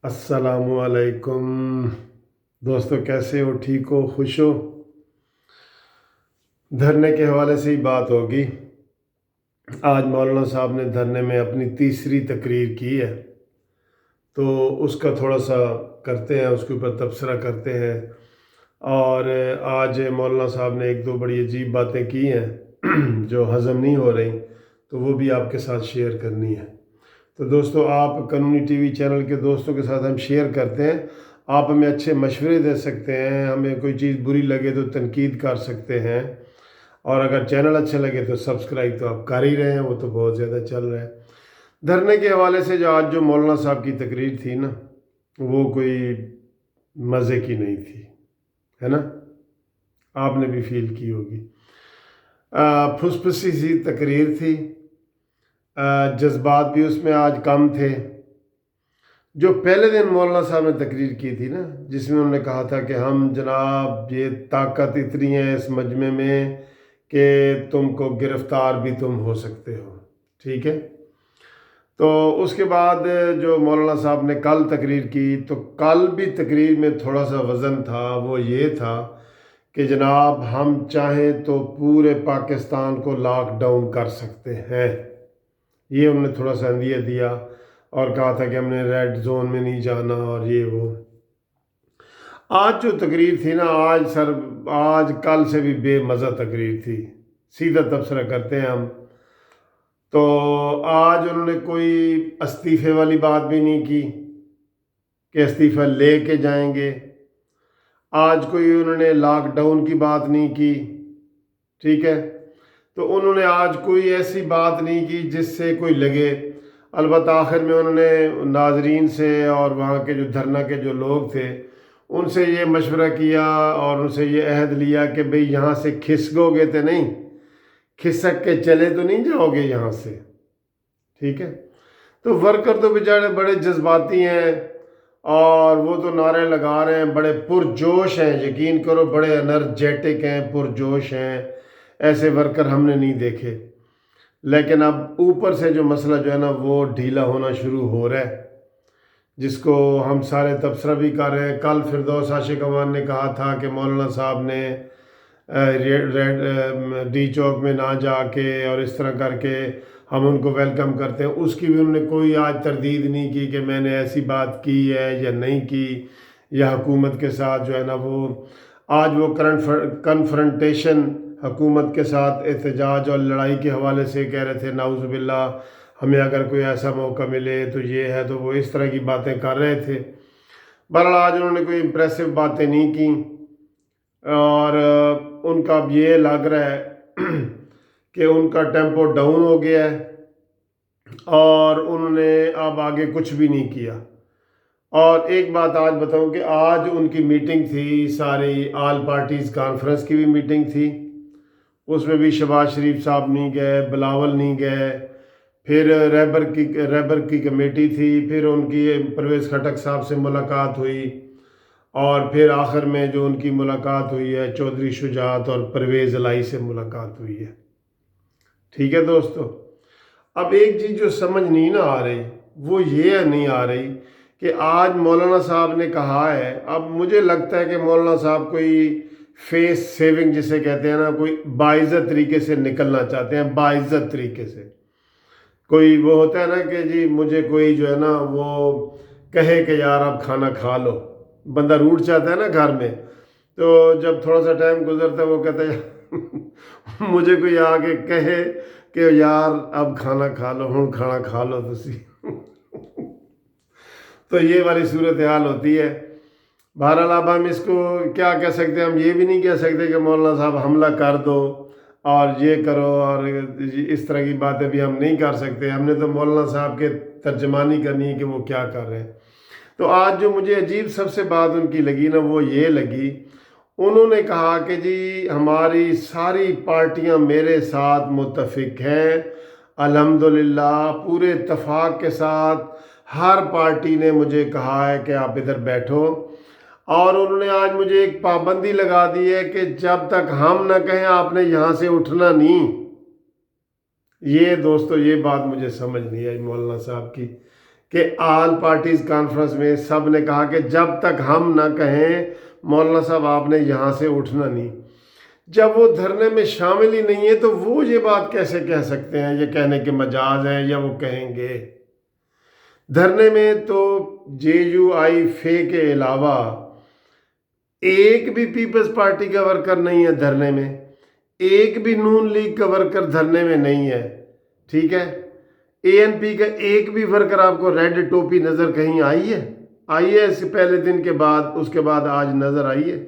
अस्सलामु अलैकुम दोस्तों, कैसे हो? ठीक हो? खुश हो? धरने के हवाले से ही बात होगी। आज मौलाना साहब ने धरने में अपनी तीसरी तकरीर की है, तो उसका थोड़ा सा करते हैं, उसके ऊपर तबसरा करते हैं। और आज मौलाना साहब ने एक दो बड़ी अजीब बातें की हैं जो हज़म नहीं हो रही, तो वो भी आपके साथ शेयर करनी है। तो दोस्तों, आप कानूनी टीवी चैनल के दोस्तों के साथ हम शेयर करते हैं। आप हमें अच्छे मशवरे दे सकते हैं, हमें कोई चीज़ बुरी लगे तो तनकीद कर सकते हैं, और अगर चैनल अच्छे लगे तो सब्सक्राइब तो आप कर ही रहे हैं, वो तो बहुत ज़्यादा चल रहा है। धरने के हवाले से जो मौलाना साहब की तकरीर थी ना, वो कोई मज़े की नहीं थी, है ना? आपने भी फील की होगी। फुसफुसी सी तकरीर थी। जज्बात भी उसमें आज कम थे। जो पहले दिन मौलाना साहब ने तकरीर की थी ना, जिसमें उन्होंने कहा था कि हम जनाब, ये ताकत इतनी है इस मजमे में कि तुमको गिरफ्तार भी तुम हो सकते हो, ठीक है। तो उसके बाद जो मौलाना साहब ने कल तकरीर की, तो कल भी तकरीर में थोड़ा सा वज़न था। वो ये था कि जनाब, हम चाहें तो पूरे पाकिस्तान को लॉकडाउन कर सकते हैं। ये उन्होंने थोड़ा सा अंदिया दिया और कहा था कि हमने रेड जोन में नहीं जाना और ये वो। आज जो तकरीर थी ना, आज कल से भी बेमज़ा तकरीर थी। सीधा तबसरा करते हैं हम। तो आज उन्होंने कोई इस्तीफ़े वाली बात भी नहीं की कि इस्तीफ़ा ले के जाएंगे। आज कोई उन्होंने लॉकडाउन की बात नहीं की, ठीक है। तो उन्होंने आज कोई ऐसी बात नहीं की जिससे कोई लगे। अलबत्ता आखिर में उन्होंने नाजरीन से और वहाँ के जो धरना के जो लोग थे उनसे ये मशवरा किया और उनसे ये अहद लिया कि भाई यहाँ से खिसकोगे तो नहीं, खिसक के चले तो नहीं जाओगे यहाँ से, ठीक है। तो वर्कर तो बेचारे बड़े जज्बाती हैं और वो तो नारे लगा रहे हैं, बड़े पुरजोश हैं, यकीन करो, बड़े एनर्जेटिक हैं, पुरजोश हैं। ऐसे वर्कर हमने नहीं देखे। लेकिन अब ऊपर से जो मसला जो है ना, वो ढीला होना शुरू हो रहा है, जिसको हम सारे तबसरा भी कर रहे हैं। कल फिरदौस आशिक अमान ने कहा था कि मौलाना साहब ने डी चौक में ना जाके और इस तरह करके हम उनको वेलकम करते हैं। उसकी भी उन्होंने कोई आज तरदीद नहीं की कि मैंने ऐसी बात की है या नहीं की, या हुकूमत के साथ जो है ना वो आज वो कन्फ्रंटेशन हुकूमत के साथ एहतजाज और लड़ाई के हवाले से कह रहे थे, नाउज़ु बिल्लाह, हमें अगर कोई ऐसा मौका मिले तो ये है, तो वो इस तरह की बातें कर रहे थे। बहरहाल आज उन्होंने कोई इम्प्रेसिव बातें नहीं की और उनका अब ये लग रहा है कि उनका टेम्पो डाउन हो गया है और उन्होंने अब आगे कुछ भी नहीं किया। और एक बात आज बताऊं कि आज उनकी मीटिंग थी, सारी ऑल पार्टीज़ कॉन्फ्रेंस की भी मीटिंग थी। उसमें भी शहबाज शरीफ साहब नहीं गए, बिलावल नहीं गए, फिर रैबर की कमेटी थी, फिर उनकी परवेज़ खटक साहब से मुलाकात हुई, और फिर आखिर में जो उनकी मुलाकात हुई है चौधरी शुजात और परवेज़ इलाही से मुलाकात हुई है, ठीक है दोस्तों। अब एक चीज़ जो समझ नहीं ना आ रही, वो ये नहीं आ रही कि आज मौलाना साहब ने कहा है, अब मुझे लगता है कि मौलाना साहब कोई फेस सेविंग जिसे कहते हैं ना, कोई बाइज़्ज़त तरीके से निकलना चाहते हैं, बाइज़्ज़त तरीके से। कोई वो होता है ना कि जी मुझे कोई जो है ना वो कहे कि यार आप खाना खा लो, बंदा रूठ जाता है ना घर में, तो जब थोड़ा सा टाइम गुजरता है वो कहता है मुझे कोई आके कहे कि यार अब खाना खा लो, हूँ खाना खा लो तुसी तो ये वाली सूरत हाल होती है। बहरहाल अब हम इसको क्या कह सकते हैं, हम ये भी नहीं कह सकते कि मौलाना साहब हमला कर दो और ये करो, और इस तरह की बातें भी हम नहीं कर सकते। हमने तो मौलाना साहब के तर्जमानी करनी है कि वो क्या कर रहे हैं। तो आज जो मुझे अजीब सबसे बात उनकी लगी ना, वो ये लगी, उन्होंने कहा कि जी हमारी सारी पार्टियां मेरे साथ मुत्तफिक हैं, अल्हम्दुलिल्लाह, पूरे इत्तेफाक के साथ हर पार्टी ने मुझे कहा है कि आप इधर बैठो। और उन्होंने आज मुझे एक पाबंदी लगा दी है कि जब तक हम न कहें आपने यहाँ से उठना नहीं। ये दोस्तों, ये बात मुझे समझ नहीं आई मौलाना साहब की کہ آل پارٹیز کانفرنس میں سب نے کہا کہ جب تک ہم نہ کہیں مولانا صاحب آپ نے یہاں سے اٹھنا نہیں. جب وہ دھرنے میں شامل ہی نہیں ہے تو وہ یہ بات کیسے کہہ سکتے ہیں؟ یہ کہنے کے مجاز ہیں یا وہ کہیں گے؟ دھرنے میں تو JUI فے کے علاوہ ایک بھی پیپلز پارٹی کا ورکر نہیں ہے دھرنے میں، ایک بھی نون لیگ کا ورکر دھرنے میں نہیں ہے. ٹھیک ہے، ANP کا ایک بھی ورکر آپ کو ریڈ ٹوپی نظر کہیں آئی ہے اس پہلے دن کے بعد، اس کے بعد آج نظر آئی ہے؟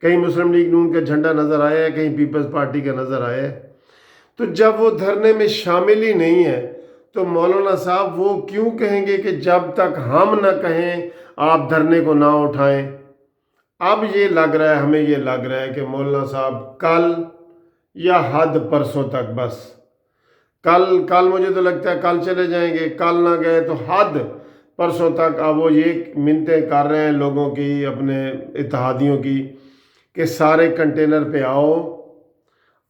کہیں مسلم لیگ نون کا جھنڈا نظر آیا ہے؟ کہیں پیپلز پارٹی کا نظر آیا ہے؟ تو جب وہ دھرنے میں شامل ہی نہیں ہے تو مولانا صاحب وہ کیوں کہیں گے کہ جب تک ہم نہ کہیں آپ دھرنے کو نہ اٹھائیں؟ اب یہ لگ رہا ہے، ہمیں یہ لگ رہا ہے کہ مولانا صاحب کل یا حد پرسوں تک، بس کل مجھے تو لگتا ہے کل چلے جائیں گے، کل نہ گئے تو حد پرسوں تک. اب وہ یہ منتیں کر رہے ہیں لوگوں کی، اپنے اتحادیوں کی، کہ سارے کنٹینر پہ آؤ،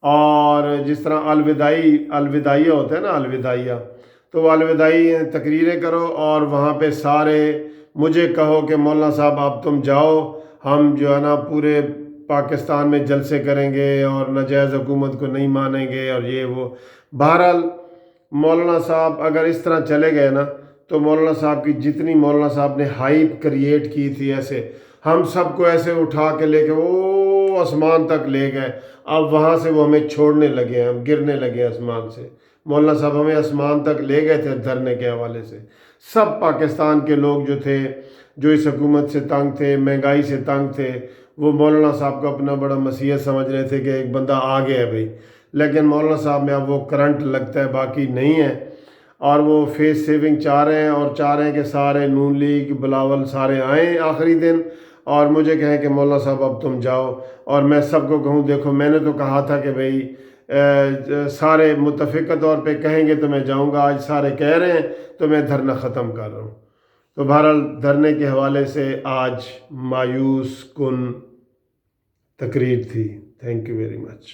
اور جس طرح الوداعیہ ہوتا ہے نا، الوداعیہ، تو وہ الوداعی تقریریں کرو اور وہاں پہ سارے مجھے کہو کہ مولانا صاحب اب تم جاؤ، ہم جو ہے نا پورے پاکستان میں جلسے کریں گے اور ناجائز حکومت کو نہیں مانیں گے اور یہ وہ. بہرحال مولانا صاحب اگر اس طرح چلے گئے نا تو مولانا صاحب کی جتنی مولانا صاحب نے ہائپ کریٹ کی تھی، ایسے ہم سب کو ایسے اٹھا کے لے کے وہ آسمان تک لے گئے، اب وہاں سے وہ ہمیں چھوڑنے لگے ہیں، ہم گرنے لگے آسمان سے. مولانا صاحب ہمیں آسمان تک لے گئے تھے دھرنے کے حوالے سے. سب پاکستان کے لوگ جو تھے، جو اس حکومت سے تنگ تھے، مہنگائی سے تنگ تھے، وہ مولانا صاحب کو اپنا بڑا مسیحت سمجھ رہے تھے کہ ایک بندہ آ گیا ہے بھائی. لیکن مولانا صاحب میں اب وہ کرنٹ لگتا ہے باقی نہیں ہے، اور وہ فیس سیونگ چاہ رہے ہیں، اور چاہ رہے ہیں کہ سارے نون لیگ بلاول سارے آئیں آخری دن اور مجھے کہیں کہ مولانا صاحب اب تم جاؤ. اور میں سب کو کہوں دیکھو میں نے تو کہا تھا کہ بھائی سارے متفقہ طور پہ کہیں گے تو میں جاؤں گا، آج سارے کہہ رہے ہیں تو میں دھرنا ختم کر رہا ہوں. تو بہرحال دھرنے کے حوالے سے آج مایوس کن تقریر تھی. Thank you very much.